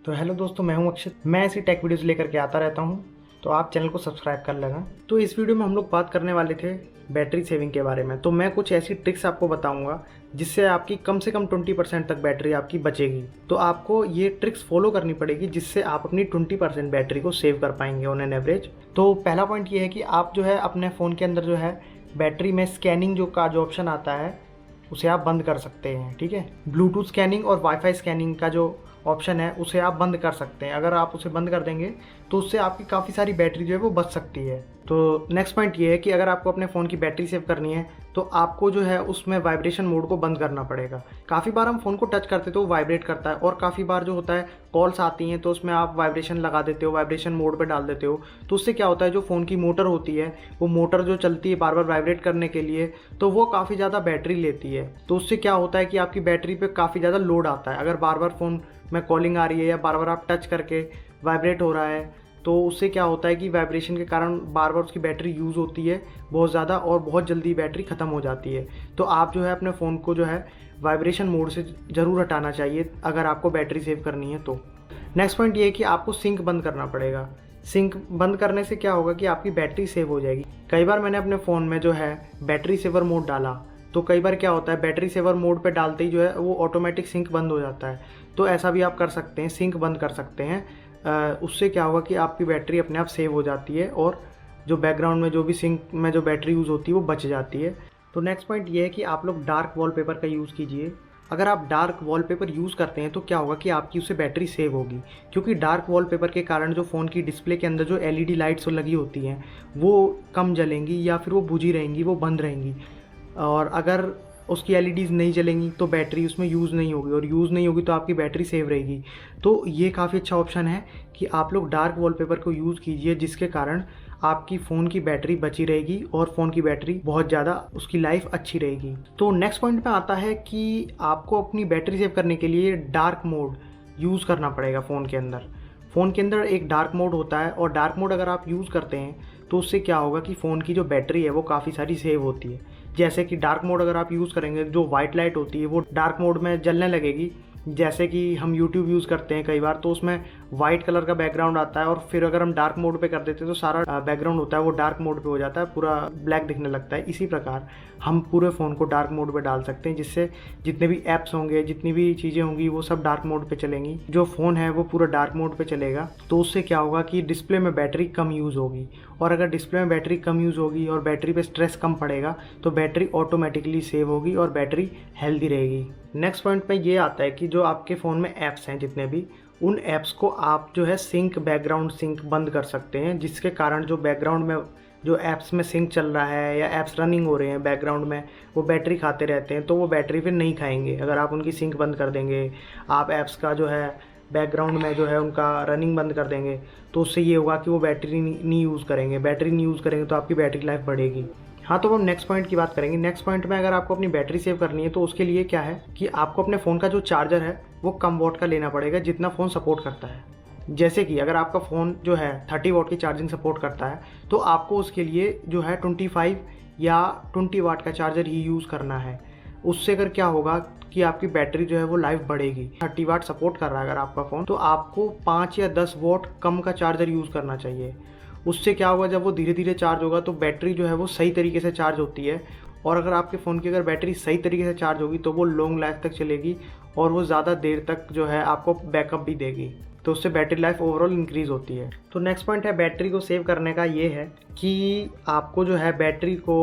तो हेलो दोस्तों, मैं हूं अक्षित। मैं ऐसी टेक वीडियोस लेकर के आता रहता हूं, तो आप चैनल को सब्सक्राइब कर लेना। तो इस वीडियो में हम लोग बात करने वाले थे बैटरी सेविंग के बारे में। तो मैं कुछ ऐसी ट्रिक्स आपको बताऊंगा जिससे आपकी कम से कम 20% तक बैटरी आपकी बचेगी। तो आपको ये ट्रिक्स फॉलो करनी पड़ेगी जिससे आप अपनी 20% बैटरी को सेव कर पाएंगे ऑन एन एवरेज। तो पहला पॉइंट ये है कि आप जो है अपने फ़ोन के अंदर जो है बैटरी में स्कैनिंग जो ऑप्शन आता है उसे आप बंद कर सकते हैं। ठीक है, ब्लूटूथ स्कैनिंग और वाईफाई स्कैनिंग का जो ऑप्शन है उसे आप बंद कर सकते हैं। अगर आप उसे बंद कर देंगे तो उससे आपकी काफ़ी सारी बैटरी जो है वो बच सकती है। तो नेक्स्ट पॉइंट ये है कि अगर आपको अपने फ़ोन की बैटरी सेव करनी है तो आपको जो है उसमें वाइब्रेशन मोड को बंद करना पड़ेगा। काफ़ी बार हम फ़ोन को टच करते तो वो वाइब्रेट करता है, और काफ़ी बार जो होता है कॉल्स आती हैं तो उसमें आप वाइब्रेशन लगा देते हो, वाइब्रेशन मोड पे डाल देते हो। तो उससे क्या होता है, जो फ़ोन की मोटर होती है वो मोटर जो चलती है बार बार वाइब्रेट करने के लिए, तो वो काफ़ी ज़्यादा बैटरी लेती है। तो उससे क्या होता है कि आपकी बैटरी पे काफ़ी ज़्यादा लोड आता है। अगर बार बार फ़ोन में कॉलिंग आ रही है या बार बार आप टच करके वाइब्रेट हो रहा है, तो उससे क्या होता है कि वाइब्रेशन के कारण बार बार उसकी बैटरी यूज़ होती है बहुत ज़्यादा, और बहुत जल्दी बैटरी ख़त्म हो जाती है। तो आप जो है अपने फ़ोन को जो है वाइब्रेशन मोड से ज़रूर हटाना चाहिए अगर आपको बैटरी सेव करनी है तो। नेक्स्ट पॉइंट ये है कि आपको सिंक बंद करना पड़ेगा। सिंक बंद करने से क्या होगा कि आपकी बैटरी सेव हो जाएगी। कई बार मैंने अपने फ़ोन में जो है बैटरी सेवर मोड डाला, तो कई बार क्या होता है बैटरी सेवर मोड पे डालते ही जो है वो ऑटोमेटिक सिंक बंद हो जाता है। तो ऐसा भी आप कर सकते हैं, सिंक बंद कर सकते हैं। उससे क्या होगा कि आपकी बैटरी अपने आप सेव हो जाती है, और जो बैकग्राउंड में जो भी सिंक में जो बैटरी यूज़ होती है वो बच जाती है। तो नेक्स्ट पॉइंट ये है कि आप लोग डार्क वॉलपेपर का यूज़ कीजिए। अगर आप डार्क वॉलपेपर यूज़ करते हैं तो क्या होगा कि आपकी उससे बैटरी सेव होगी, क्योंकि डार्क वॉलपेपर के कारण जो फ़ोन की डिस्प्ले के अंदर जो एलईडी लाइट्स लगी होती हैं वो कम जलेंगी, या फिर वो बुझी रहेंगी, वो बंद रहेंगी। और अगर उसकी एलईडीज़ नहीं जलेंगी तो बैटरी उसमें यूज़ नहीं होगी, और यूज़ नहीं होगी तो आपकी बैटरी सेव रहेगी। तो ये काफ़ी अच्छा ऑप्शन है कि आप लोग डार्क वॉलपेपर को यूज़ कीजिए, जिसके कारण आपकी फ़ोन की बैटरी बची रहेगी और फ़ोन की बैटरी बहुत ज़्यादा उसकी लाइफ अच्छी रहेगी। तो नेक्स्ट पॉइंट पे आता है कि आपको अपनी बैटरी सेव करने के लिए डार्क मोड यूज़ करना पड़ेगा फ़ोन के अंदर। फ़ोन के अंदर एक डार्क मोड होता है, और डार्क मोड अगर आप यूज़ करते हैं तो उससे क्या होगा कि फ़ोन की जो बैटरी है वो काफ़ी सारी सेव होती है। जैसे कि डार्क मोड अगर आप यूज़ करेंगे, जो वाइट लाइट होती है वो डार्क मोड में जलने लगेगी। जैसे कि हम यूट्यूब यूज़ करते हैं कई बार, तो उसमें वाइट कलर का बैकग्राउंड आता है, और फिर अगर हम डार्क मोड पे कर देते हैं तो सारा बैकग्राउंड होता है वो डार्क मोड पे हो जाता है, पूरा ब्लैक दिखने लगता है। इसी प्रकार हम पूरे फ़ोन को डार्क मोड पे डाल सकते हैं, जिससे जितने भी ऐप्स होंगे, जितनी भी चीज़ें होंगी, वो सब डार्क मोड पे चलेंगी। जो फ़ोन है वो पूरा डार्क मोड पे चलेगा। तो उससे क्या होगा कि डिस्प्ले में बैटरी कम यूज़ होगी, और अगर डिस्प्ले में बैटरी कम यूज़ होगी और बैटरी पे स्ट्रेस कम पड़ेगा तो बैटरी ऑटोमेटिकली सेव होगी और बैटरी हेल्दी रहेगी। नेक्स्ट पॉइंट में ये आता है कि जो आपके फ़ोन में ऐप्स हैं जितने भी, उन ऐप्स को आप जो है सिंक, बैकग्राउंड सिंक बंद कर सकते हैं, जिसके कारण जो बैकग्राउंड में जो ऐप्स में सिंक चल रहा है या ऐप्स रनिंग हो रहे हैं बैकग्राउंड में, वो बैटरी खाते रहते हैं, तो वो बैटरी फिर नहीं खाएंगे। अगर आप उनकी सिंक बंद कर देंगे, आप ऐप्स का जो है बैकग्राउंड में जो है उनका रनिंग बंद कर देंगे, तो उससे ये होगा कि वो बैटरी नहीं यूज़ करेंगे। बैटरी नहीं यूज़ करेंगे तो आपकी बैटरी लाइफ बढ़ेगी। हाँ, तो हम नेक्स्ट पॉइंट की बात करेंगे। नेक्स्ट पॉइंट में अगर आपको अपनी बैटरी सेव करनी है तो उसके लिए क्या है कि आपको अपने फ़ोन का जो चार्जर है वो कम वॉट का लेना पड़ेगा, जितना फ़ोन सपोर्ट करता है। जैसे कि अगर आपका फ़ोन जो है 30 वॉट की चार्जिंग सपोर्ट करता है, तो आपको उसके लिए जो है 25 या 20 वाट का चार्जर ही यूज़ करना है। उससे अगर क्या होगा कि आपकी बैटरी जो है वो लाइफ बढ़ेगी। 30 वाट सपोर्ट कर रहा है अगर आपका फ़ोन, तो आपको 5 या 10 वॉट कम का चार्जर यूज़ करना चाहिए। उससे क्या होगा, जब वो धीरे धीरे चार्ज होगा तो बैटरी जो है वो सही तरीके से चार्ज होती है, और अगर आपके फ़ोन की अगर बैटरी सही तरीके से चार्ज होगी तो वो लॉन्ग लाइफ तक चलेगी, और वो ज़्यादा देर तक जो है आपको बैकअप भी देगी। तो उससे बैटरी लाइफ ओवरऑल इंक्रीज़ होती है। तो नेक्स्ट पॉइंट है बैटरी को सेव करने का, ये है कि आपको जो है बैटरी को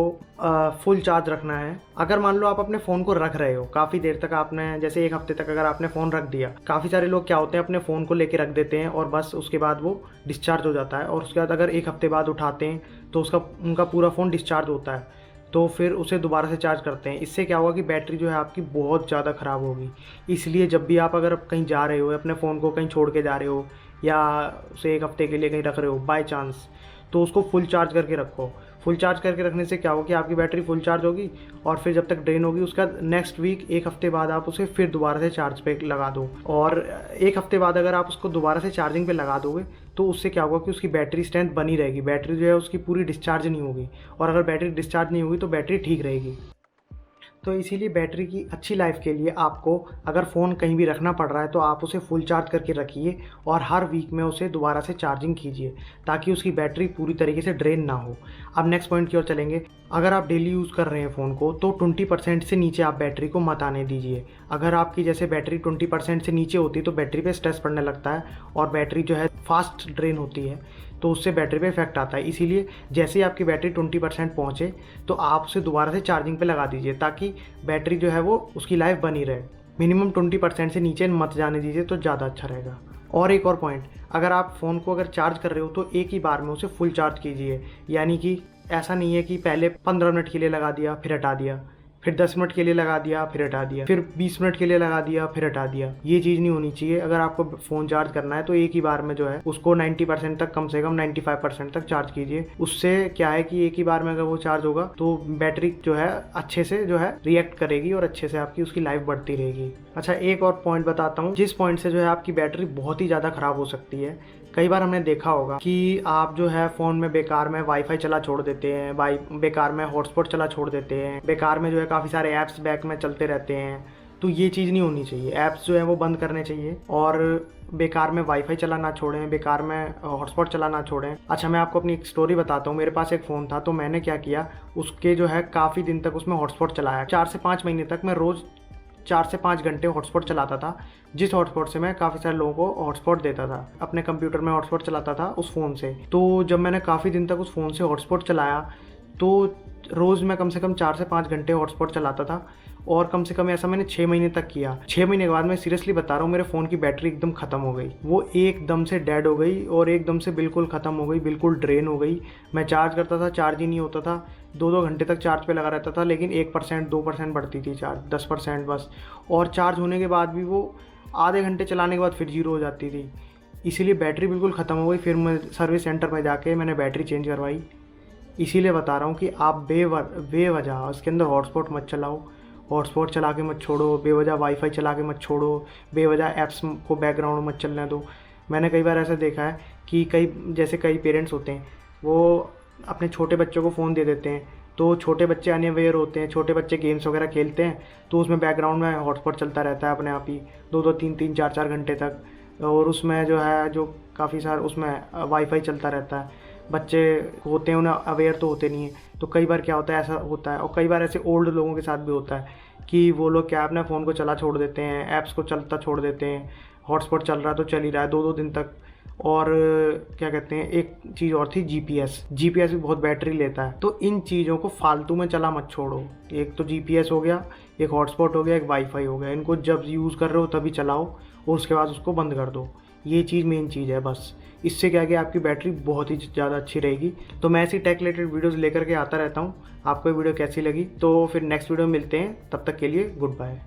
फुल चार्ज रखना है। अगर मान लो आप अपने फ़ोन को रख रहे हो काफ़ी देर तक, आपने जैसे 1 हफ्ते तक अगर आपने फ़ोन रख दिया, काफ़ी सारे लोग क्या होते हैं अपने फ़ोन को लेके रख देते हैं और बस उसके बाद वो डिस्चार्ज हो जाता है, और उसके बाद अगर 1 हफ्ते बाद उठाते हैं तो उनका पूरा फ़ोन डिस्चार्ज होता है, तो फिर उसे दोबारा से चार्ज करते हैं। इससे क्या होगा कि बैटरी जो है आपकी बहुत ज़्यादा ख़राब होगी। इसलिए जब भी आप अगर कहीं जा रहे हो, अपने फ़ोन को कहीं छोड़ के जा रहे हो, या उसे 1 हफ्ते के लिए कहीं रख रहे हो बाय चांस, तो उसको फुल चार्ज करके रखो। फुल चार्ज करके रखने से क्या होगा कि आपकी बैटरी फुल चार्ज होगी, और फिर जब तक ड्रेन होगी उसका नेक्स्ट वीक 1 हफ्ते बाद आप उसे फिर दोबारा से चार्ज पे लगा दो। और 1 हफ्ते बाद अगर आप उसको दोबारा से चार्जिंग पे लगा दोगे तो उससे क्या होगा कि उसकी बैटरी स्ट्रेंथ बनी रहेगी, बैटरी जो है उसकी पूरी डिस्चार्ज नहीं होगी, और अगर बैटरी डिस्चार्ज नहीं होगी तो बैटरी ठीक रहेगी। तो इसीलिए बैटरी की अच्छी लाइफ के लिए आपको अगर फ़ोन कहीं भी रखना पड़ रहा है तो आप उसे फुल चार्ज करके रखिए और हर वीक में उसे दोबारा से चार्जिंग कीजिए ताकि उसकी बैटरी पूरी तरीके से ड्रेन ना हो। अब नेक्स्ट पॉइंट की ओर चलेंगे। अगर आप डेली यूज़ कर रहे हैं फ़ोन को तो 20% से नीचे आप बैटरी को मत आने दीजिए। अगर आपकी जैसे बैटरी 20% से नीचे होती है तो बैटरी पे स्ट्रेस पड़ने लगता है और बैटरी जो है फास्ट ड्रेन होती है, तो उससे बैटरी पे इफेक्ट आता है। इसीलिए जैसे ही आपकी बैटरी 20% पहुँचे तो आप उसे दोबारा से चार्जिंग पे लगा दीजिए ताकि बैटरी जो है वो उसकी लाइफ बनी रहे। मिनिमम 20% से नीचे मत जाने दीजिए तो ज़्यादा अच्छा रहेगा। और एक और पॉइंट, अगर आप फ़ोन को अगर चार्ज कर रहे हो तो एक ही बार में उसे फुल चार्ज कीजिए। यानी कि ऐसा नहीं है कि पहले 15 मिनट के लिए लगा दिया फिर हटा दिया, फिर 10 मिनट के लिए लगा दिया फिर हटा दिया, फिर 20 मिनट के लिए लगा दिया फिर हटा दिया। ये चीज़ नहीं होनी चाहिए। अगर आपको फ़ोन चार्ज करना है तो एक ही बार में जो है उसको 90% तक, कम से कम 95% तक चार्ज कीजिए। उससे क्या है कि एक ही बार में अगर वो चार्ज होगा तो बैटरी जो है अच्छे से जो है रिएक्ट करेगी और अच्छे से आपकी उसकी लाइफ बढ़ती रहेगी। अच्छा, एक और पॉइंट बताता हूँ जिस पॉइंट से जो है आपकी बैटरी बहुत ही ज़्यादा ख़राब हो सकती है। कई बार हमने देखा होगा कि आप जो है फ़ोन में बेकार में वाईफाई चला छोड़ देते हैं, बेकार में हॉटस्पॉट चला छोड़ देते हैं, बेकार में जो है काफ़ी सारे ऐप्स बैक में चलते रहते हैं। तो ये चीज़ नहीं होनी चाहिए। ऐप्स जो है वो बंद करने चाहिए और बेकार में वाईफाई चला ना छोड़ें, बेकार में हॉटस्पॉट चला ना छोड़ें। अच्छा, मैं आपको अपनी एक स्टोरी बताता हूँ। मेरे पास एक फ़ोन था तो मैंने क्या किया, उसके जो है काफ़ी दिन तक उसमें हॉटस्पॉट चलाया। 4 से 5 महीने तक मैं रोज़ 4 से 5 घंटे हॉटस्पॉट चलाता था, जिस हॉटस्पॉट से मैं काफ़ी सारे लोगों को हॉटस्पॉट देता था। अपने कंप्यूटर में हॉटस्पॉट चलाता था उस फ़ोन से। तो जब मैंने काफ़ी दिन तक उस फ़ोन से हॉटस्पॉट चलाया तो रोज़ मैं कम से कम 4 से 5 घंटे हॉटस्पॉट चलाता था और कम से कम ऐसा मैंने 6 महीने तक किया। 6 महीने के बाद मैं सीरियसली बता रहा हूँ, मेरे फ़ोन की बैटरी एकदम ख़त्म हो गई। वो एकदम से डेड हो गई और एकदम से बिल्कुल ख़त्म हो गई, बिल्कुल ड्रेन हो गई। मैं चार्ज करता था, चार्ज ही नहीं होता था। 2-2 घंटे तक चार्ज पे लगा रहता था लेकिन 1% 2% बढ़ती थी चार्ज, 10% बस। और चार्ज होने के बाद भी वो आधे घंटे चलाने के बाद फिर 0 हो जाती थी। इसीलिए बैटरी बिल्कुल ख़त्म हो गई। फिर मैं सर्विस सेंटर में जाके मैंने बैटरी चेंज करवाई। इसीलिए बता रहा हूँ कि आप बेवजह उसके अंदर हॉटस्पॉट मत चलाओ, हॉटस्पॉट चला के मत छोड़ो, बेवजह वाईफाई चला के मत छोड़ो, बेवजह ऐप्स को बैकग्राउंड मत चलने दो। मैंने कई बार ऐसा देखा है कि कई पेरेंट्स होते हैं वो अपने छोटे बच्चों को फ़ोन दे देते हैं, तो छोटे बच्चे अनअवेयर होते हैं, छोटे बच्चे गेम्स वगैरह खेलते हैं तो उसमें बैकग्राउंड में हॉटस्पॉट चलता रहता है अपने आप ही 2-2 3-3 4-4 घंटे तक। और उसमें जो है जो काफ़ी सारा उसमें वाईफाई चलता रहता है। बच्चे होते हैं, उन्हें अवेयर तो होते नहीं हैं। तो कई बार क्या होता है, ऐसा होता है। और कई बार ऐसे ओल्ड लोगों के साथ भी होता है कि वो लोग क्या अपने फ़ोन को चला छोड़ देते हैं, ऐप्स को चलता छोड़ देते हैं। हॉटस्पॉट चल रहा है तो चल ही रहा है 2-2 दिन तक। और क्या कहते हैं, एक चीज़ और थी जीपीएस भी बहुत बैटरी लेता है। तो इन चीज़ों को फालतू में चला मत छोड़ो। एक तो जीपीएस हो गया, एक हॉटस्पॉट हो गया, एक वाईफाई हो गया। इनको जब यूज़ कर रहे हो तभी चलाओ और उसके बाद उसको बंद कर दो। ये चीज़ मेन चीज़ है बस। इससे क्या है कि आपकी बैटरी बहुत ही ज़्यादा अच्छी रहेगी। तो मैं ऐसी टेक रिलेटेड वीडियोज़ लेकर के आता रहता हूँ। आपको ये वीडियो कैसी लगी तो फिर नेक्स्ट वीडियो में मिलते हैं। तब तक के लिए गुड बाय।